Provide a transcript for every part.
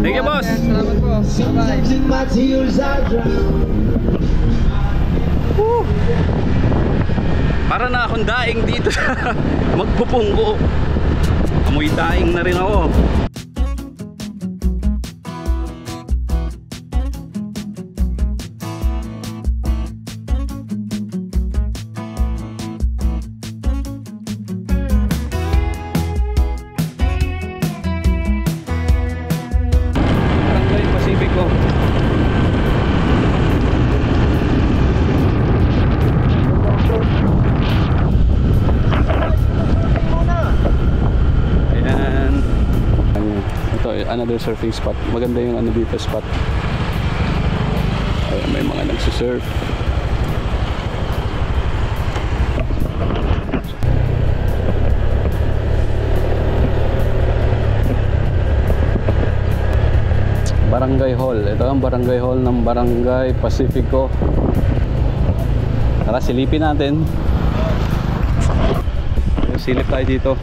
Thank you, boss. Salamat po. Bye-bye. Para na akong daing dito sa magpupunggo. Amoy daing na rin ako. Barangay Pacifico. Another surfing spot. Maganda yung ano dito spot. Ay, may mga nagsusurf. Barangay Hall. Ito ang Barangay Hall ng Barangay Pacifico. Tara, silipin natin. Silip tayo dito.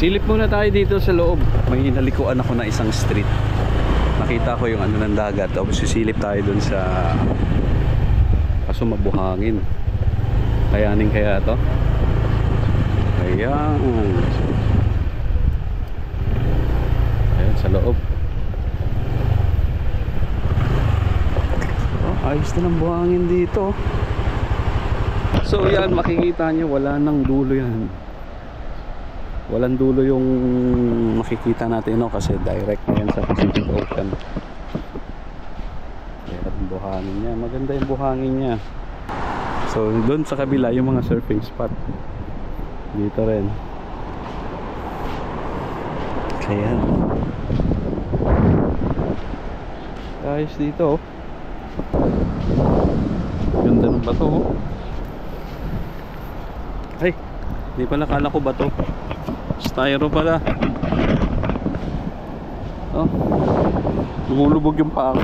Silip muna tayo dito sa loob. May inalikuan ako na isang street. Nakita ko yung ano ng dagat. Tapos sisilip tayo dun sa... Kaso mabuhangin. Kayanin kaya to? Ayan. Ayan sa loob. Oh, ayos na ng buhangin dito. So yan, makikita nyo wala nang dulo yan. Walang dulo yung makikita natin, no? Kasi direct na yan sa Pacific Ocean. Kaya yung buhangin niya, maganda yung buhangin niya. So doon sa kabila yung mga surfing spot. Dito rin. Kaya ayos dito, oh. Ganda ng bato, oh. Ay, hindi pala, kala ko bato. Styro pala. Oh, lumulubog yung paa ko.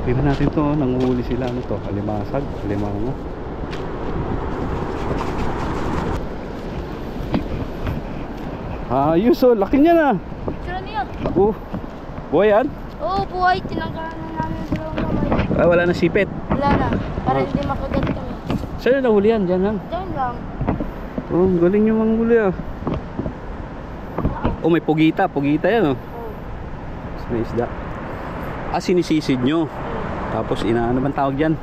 Tingnan natin to, oh. Nanguhuli sila. Ano to? Alimasag, alimango. Ayos, oh, laki niya na. Picture niya. Buhay yan? Oo, buhay. Tinanggalan na namin sa kamay. Ah, wala na sipit. Wala na. Para hindi makagat kami. Saan na nahuli yan? Diyan lang. Diyan lang. Oh, galing yung manghuli, ah. Oh, may pugita. Pugita yan, oh. Mas may isda. Ah, sinisisid nyo. Tapos ano bang tawag dyan?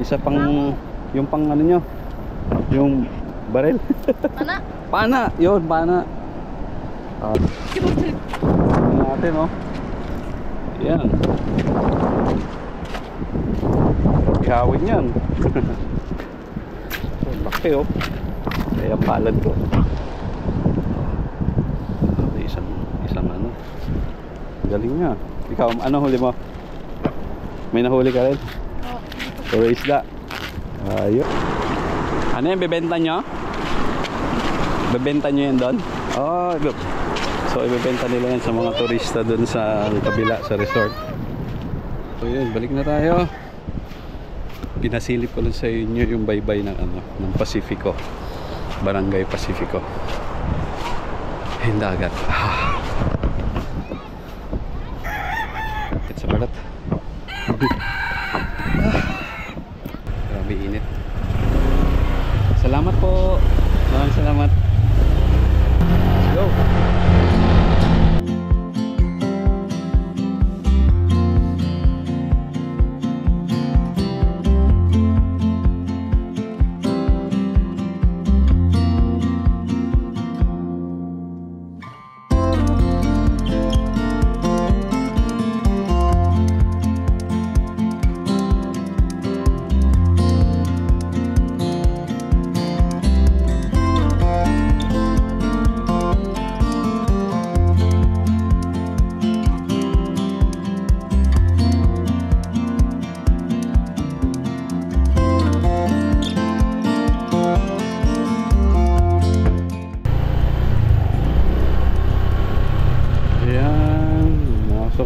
Isa pang, yung pang ano nyo, yung barel. Pana? Pana, yun, pana. Tingnan natin, oh. Yan. Ihawin yan. Laki, oh. Kaya palad ko. Isang ano. Galing nga. Ikaw, ano huli mo? May nahuli ka rin? Oo. Puro isda. Ayun. Ano yan, bibenta nyo? Bibenta nyo yan doon? Oh, so ibibenta nila yan sa mga turista doon sa kabila, sa resort. So yun, balik na tayo. Pinasilip ko lang sa inyo yung baybay ng ano, ng Pacifico. Barangay Pacifico. Yung dagat. Sa balat. Grabe init. Salamat po. Maraming salamat. Let's go.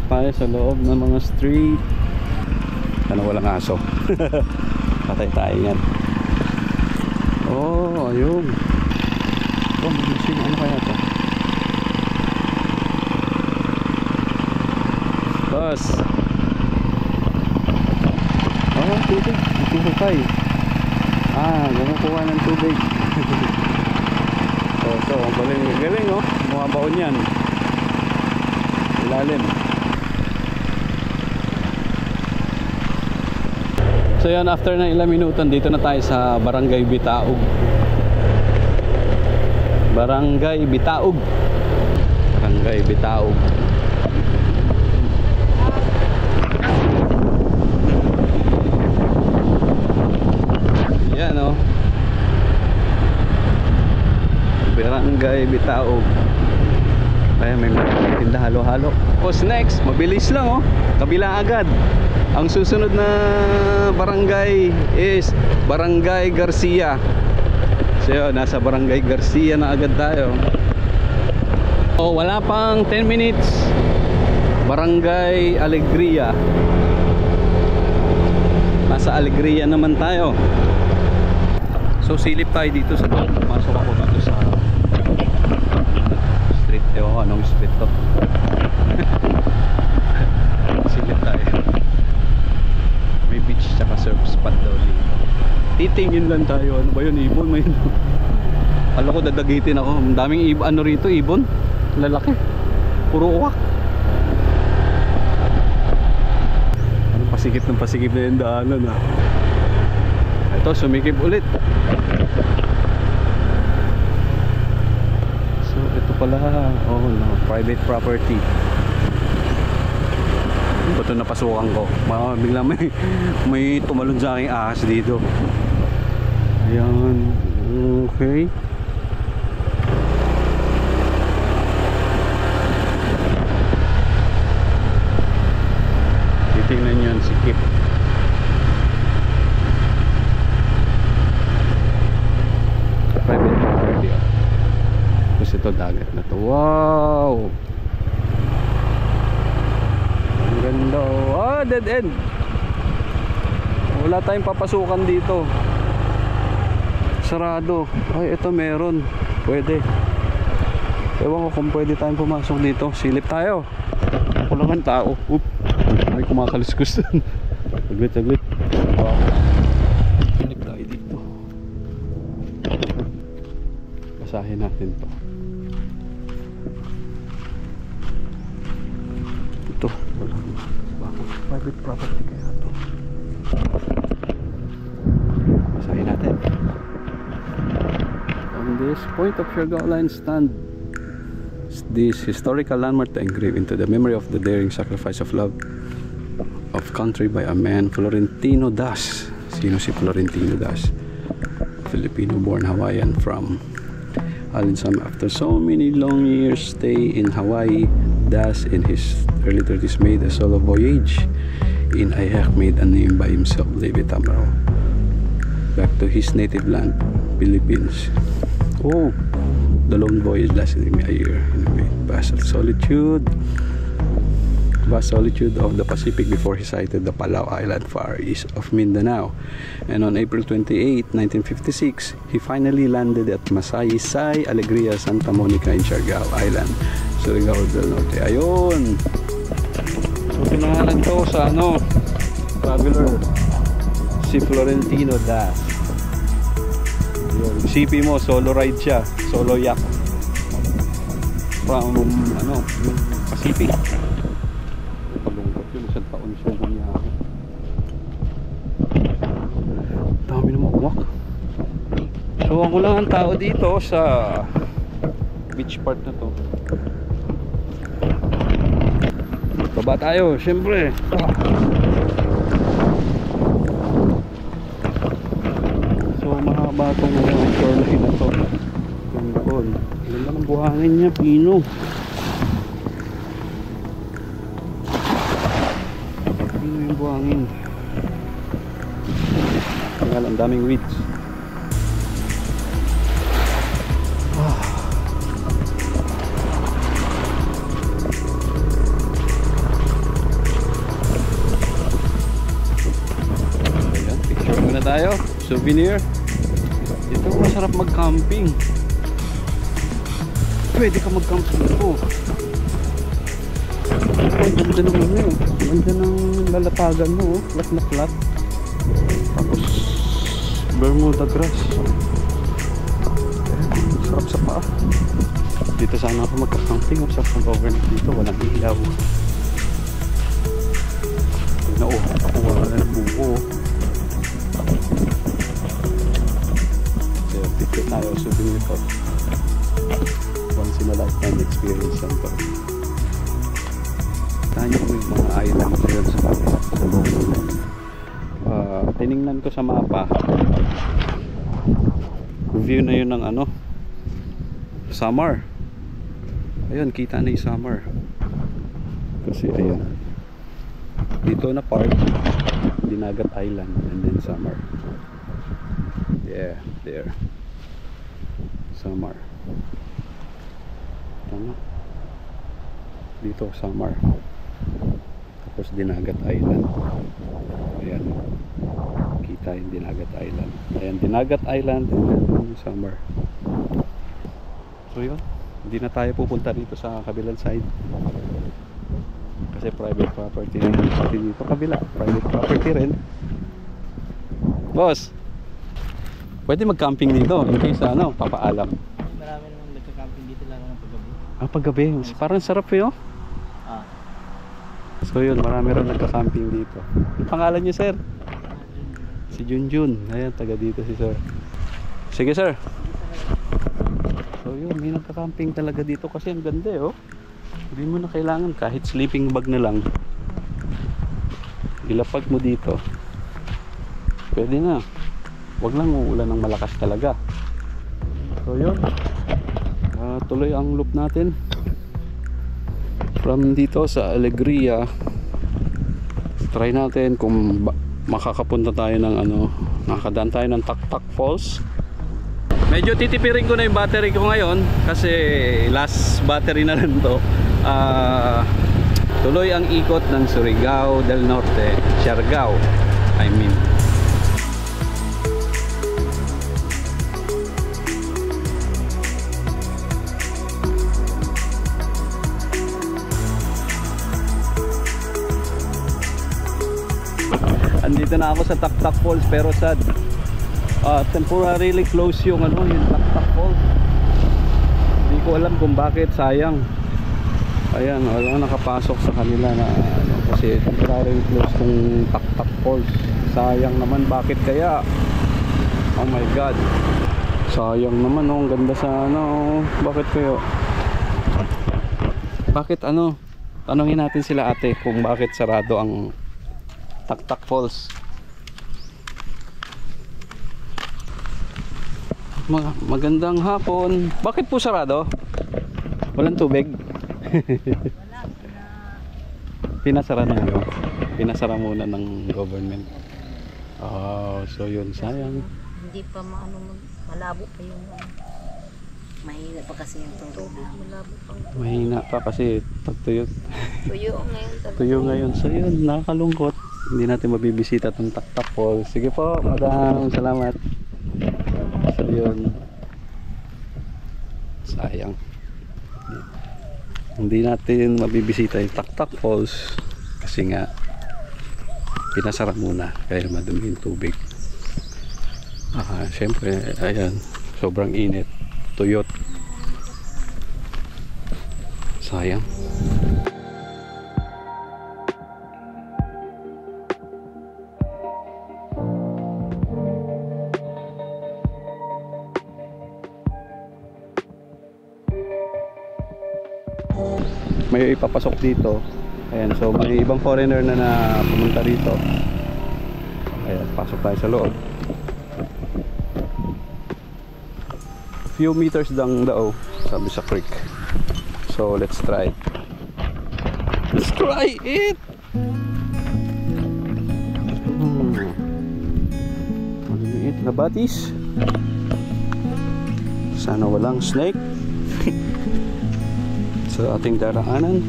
Tayo sa loob ng mga street. Sana walang aso. Patay tayo yan. Oh, ayun. Oh, machine. Ano kaya ito? Boss. Oh, tubig. Ituhukay. Gumukuha ng tubig. So, ang galing, oh. Mga baon yan. Ilalim. So yan, after na ilang minutan, dito na tayo sa Barangay Bitaog. Barangay Bitaog. Barangay Bitaog. Yan o. Barangay Bitaog. Ay, may tinda halo-halo. What's next? Mabilis lang oh. Kabila agad. Ang susunod na barangay is Barangay Garcia. So yun, nasa Barangay Garcia na agad tayo. So wala pang 10 minutes, Barangay Alegria. Nasa Alegria naman tayo. So silip tayo dito sa loob. Masok ako dito sa street. Ewan ko anong street to. Silip tayo. May beach tsaka surf spot daw dito. Titingin lang tayo. Ano ba yun? Ibon? May yun. Kala ko dadagitin ako. Ang daming ibon. Ano rito? Ibon? Lalaki. Puro uwak. Ano pasikip ng pasikip na yung daanan ha. Ito sumikip ulit. So ito pala. Oh no. Private property. Ito napasukan ko. Bigla may tumalon sa aking ahas dito. Ayan. Okay. Titingnan yun si Kip. Private property. Tapos ito dagat na to. Wow! Ganda oh. Ah, dead end. Wala tayong papasukan dito. Sarado. Ay, ito meron. Pwede. Ewan ko kung pwede tayong pumasok dito. Silip tayo. Kulangan tao. Oop. Ay, kumakaluskus. Saglit. Wow. Silip tayo dito. Basahin natin to. Ito. Private property kaya ito. Basahin natin. On this point of Siargao line stand this historical landmark to engrave into the memory of the daring sacrifice of love of country by a man, Florentino Das. Sino si Florentino Das? Filipino-born Hawaiian from Alinsam. After so many long years stay in Hawaii, Das in his early 30s made a solo voyage in Ayak, made a name by himself, David Tamaro, back to his native land, Philippines. Oh, the long voyage lasted him a year in a vast solitude of the Pacific before he sighted the Palau Island far east of Mindanao. And on April 28, 1956, he finally landed at Masaysay, Alegria, Santa Monica in Siargao Island, Surigao del Norte. Ayun! So pinangalan to sa traveler, si Florentino Das. Isipin mo, solo ride siya, solo yak from Pacific. Palungkot yun, isang taon siya nangyari. Dami na mauwak. So ako lang ang tao dito sa beach part na to. Baba tayo, syempre. So mahaba itong shoreline na to. Ganda ng buhangin niya, pino. Pino yung buhangin. Tingnan, ang daming weeds. Ayan, picture muna tayo. Souvenir. Ito masarap mag-camping. Pwede ka mag-camping dito. Ang ganda ng ano eh. Ang ganda ng lalatagan mo oh. Flat na flat. Tapos Bermuda grass. Sarap sa paa. Dito sana ako magka-camping. Ang sarap ng overnight dito. Walang ilaw. Nakuha na ng buo. So, ticket tayo. Souvenir ko. Once in a lifetime experience lang to. Tayo ko yung mga island yun sa tiningnan ko sa mapa. View na yun ng ano, Samar. Ayun, kita na yung Samar. Kasi ayun, dito na park Dinagat Island and then Samar. Yeah, there Samar. Tama. Dito Samar. Tapos Dinagat Island. Ayan. Kita yung Dinagat Island. Ayan, Dinagat Island and then Samar. So yun, hindi na tayo pupunta dito sa kabilang side. Kasi private property rin pati dito kabila. Private property rin. Boss, pwede mag-camping dito in case ano, papaalam. Marami naman nagka-camping dito lang ng paggabi. Paggabi. Parang sarap yun. So yun, marami rin nagka-camping dito. Ang pangalan niyo, sir? Si Junjun. Ayan, taga dito si sir. Sige, sir. So yun, may nagka-camping talaga dito kasi ang ganda eh, oh. Hindi mo na kailangan kahit sleeping bag na lang. Ilapag mo dito. Pwede na. Huwag lang uulan ng malakas talaga. So yun, tuloy ang loop natin from dito sa Alegria. Try natin kung makakapunta tayo ng ano, nakakadaan tayo ng Taktak Falls. Medyo titipirin ko na yung battery ko ngayon kasi last battery na rin to. Tuloy ang ikot ng Surigao del Norte, Siargao I mean. Andito na ako sa Taktak Falls pero sad, temporarily close yung ano, yung Taktak Falls. Hindi ko alam kung bakit, sayang. Ayan, walang nakapasok sa kanila na ano, kasi temporarily close yung Taktak Falls. Sayang naman, bakit kaya? Oh my god. Sayang naman, oh, ang ganda sa ano, bakit kayo? Bakit ano? Tanungin natin sila ate kung bakit sarado ang Taktak Falls. Magandang hapon. Bakit po sarado? Walang tubig? Pinasara na ano? Pinasara muna ng government. So yun, sayang. Hindi pa malabo pa yung mahina pa kasi yung tubig. Malabo pa. Mahina pa kasi pagtuyot. Tuyo ngayon. Tuyo ngayon. So yun, nakakalungkot. Hindi natin mabibisita itong Taktak Falls. Sige po, madam. Salamat. So yun, sayang. Hindi natin mabibisita yung Taktak Falls kasi nga pinasara muna kaya madumi yung tubig. Syempre, ayan, sobrang init, tuyot. Sayang. May ipapasok dito. Ayan, so may ibang foreigner na pumunta rito. Ayan, pasok tayo sa loob. Few meters lang daw, sabi sa creek. So let's try. Let's try it. Maliliit na batis. Sana walang snake sa ating daraanan.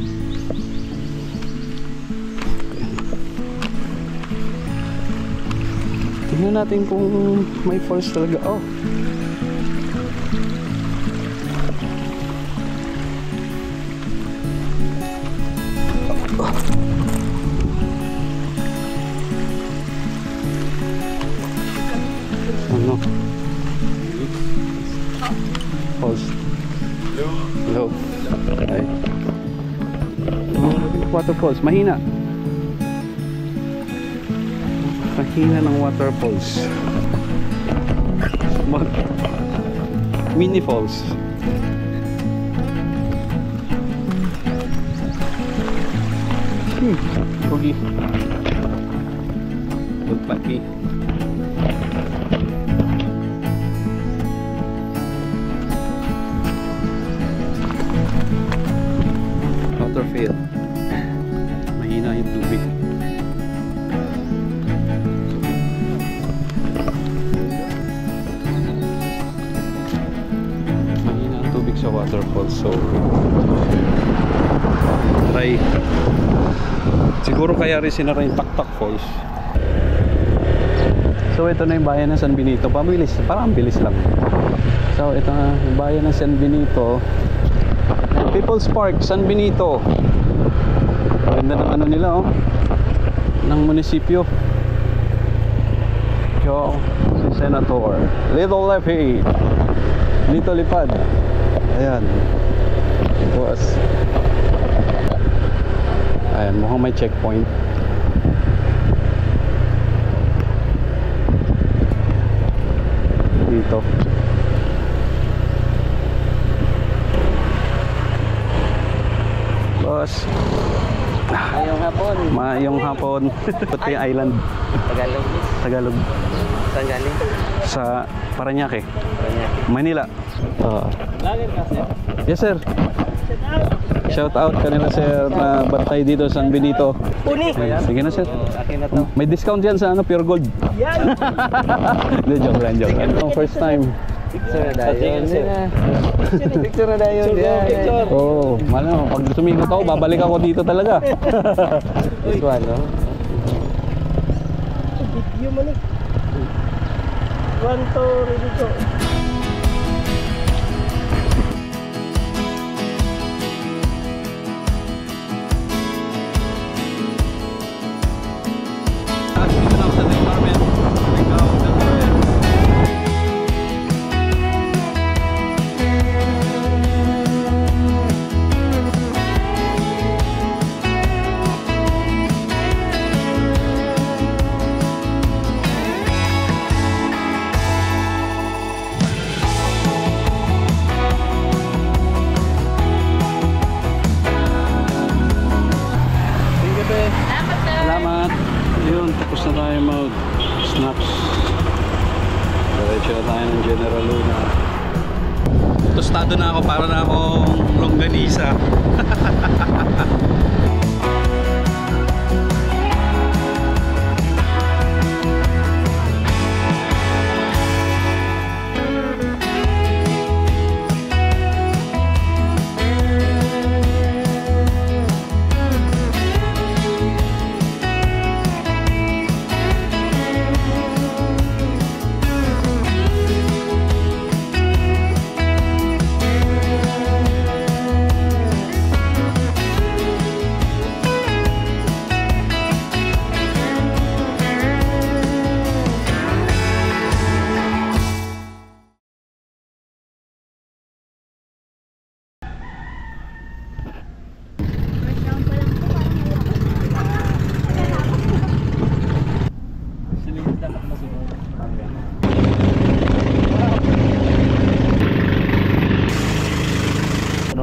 Tingnan natin kung may falls talaga. Oh. Ano? Falls. Hello. Ay. Waterfalls. Mahina. Mahina ng waterfalls. Mini falls. Pogi. Look like waterfield. Mahina yung tubig. Mahina ang tubig sa waterfall, so try. Siguro kaya rin sinara yung Taktak Falls. So ito na yung bayan ng San Benito. Pabilis, parang bilis lang. So ito na yung bayan ng San Benito. People's Park, San Benito. Ganda ng ano nila, oh, ng munisipyo. So, si Senator Little Lefty dito lipad. Ayan. Tapos ayan, mukhang may checkpoint. Dito. Boss. Ngayong hapon. Mayong hapon. Puti Island. Tagalog. Tagalog. Saan galing? Sa Parañaque. Parañaque. Manila. Lager ka, sir? Yes, sir. Shout out kanila, sir, na bantay dito sa San Benito. Puni! Ayan, sige na, sir. Akin na to. May discount yan sa ano, Pure Gold. Yan! Hindi, joke lang, joke lang. First time. Picture na dayon. Picture na dayon. Picture. Oo, malam, pag sumigot ako, babalik ako dito talaga. This one, no? Video mo ni. One to ready to. Dito na ako sa department. Ikaw, salamat. Yun, tapos na tayo mag-snaps. Diretso na tayo ng General Luna. Tostado na ako, para na akong longganisa.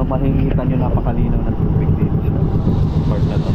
Makikita nyo napakalinaw ng tubig dito sa part na to.